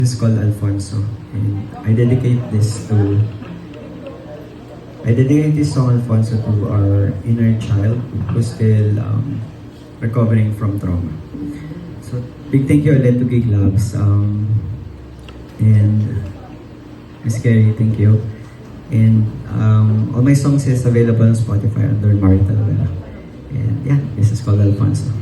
This is called Alfonso, and I dedicate this song Alfonso to our inner child who's still recovering from trauma. So big thank you ulit to Gig Labs and Miss Carrie, thank you. And all my songs is available on Spotify under Mario Talavera. And yeah, this is called Alfonso.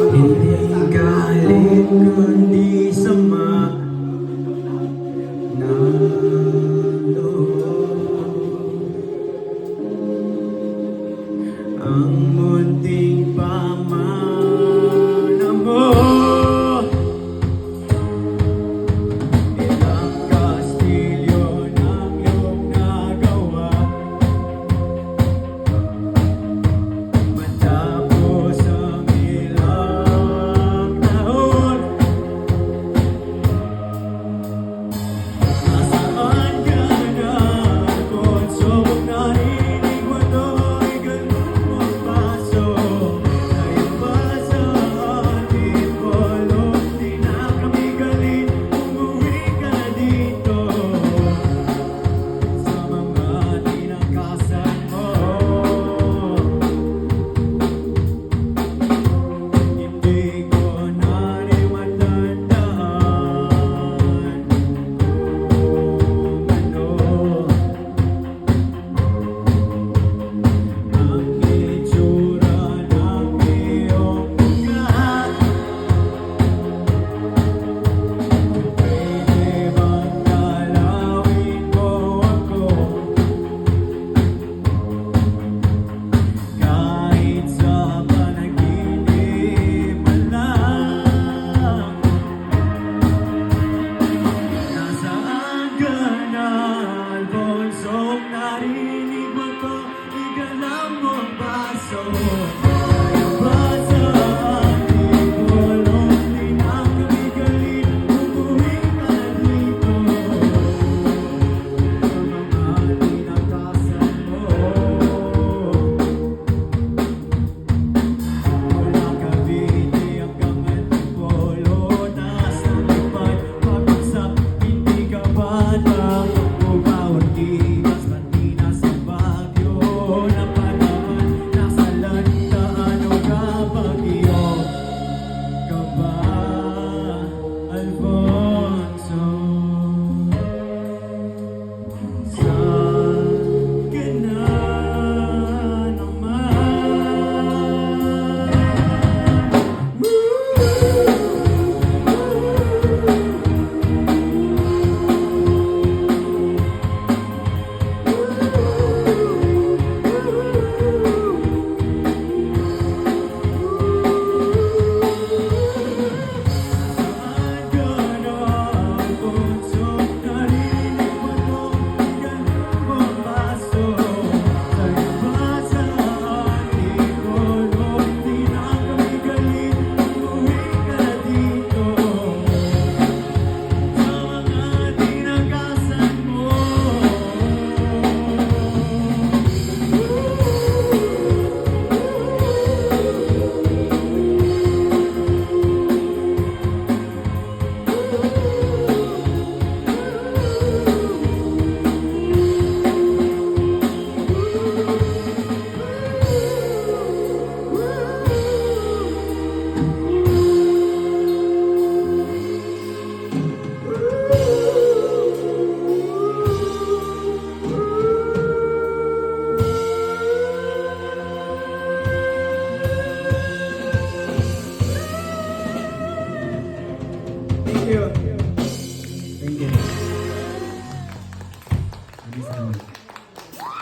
Hindi galit kundi sama na loob. Ang munting pamana mo, ilang kastilyo ng iyong nagawa. Matapos ang ilang taon, nasaan ka na, Alfonso? Narinig mo to'y ganun mong paso. Ngayon ba sa ating polong di na kami galit? Umuwi ka dito sa mga tinangkasan mo. Hindi ko na rin matandaan kung ano ang itsura ng iyong mukha. Pwede bang dalawin mo ako kahit sa panaginip man lang? Nasaan ka na, Alfonso? Narinig mo to, igalang mo ang baso. Ngayon ba sa ating polong di na kami galit? Umuwi ka dito sa mga tinangkasan mo. Mula Cavite hanggang Antipolo, taas ng lipad, pabagsak, hindi ka bata. Cubao, Ortigas, Bantinas, Baguio, Napalaman, nasa Landaan o Baguio. Ka ba, Alfonso? Saan ka na naman? Thank you.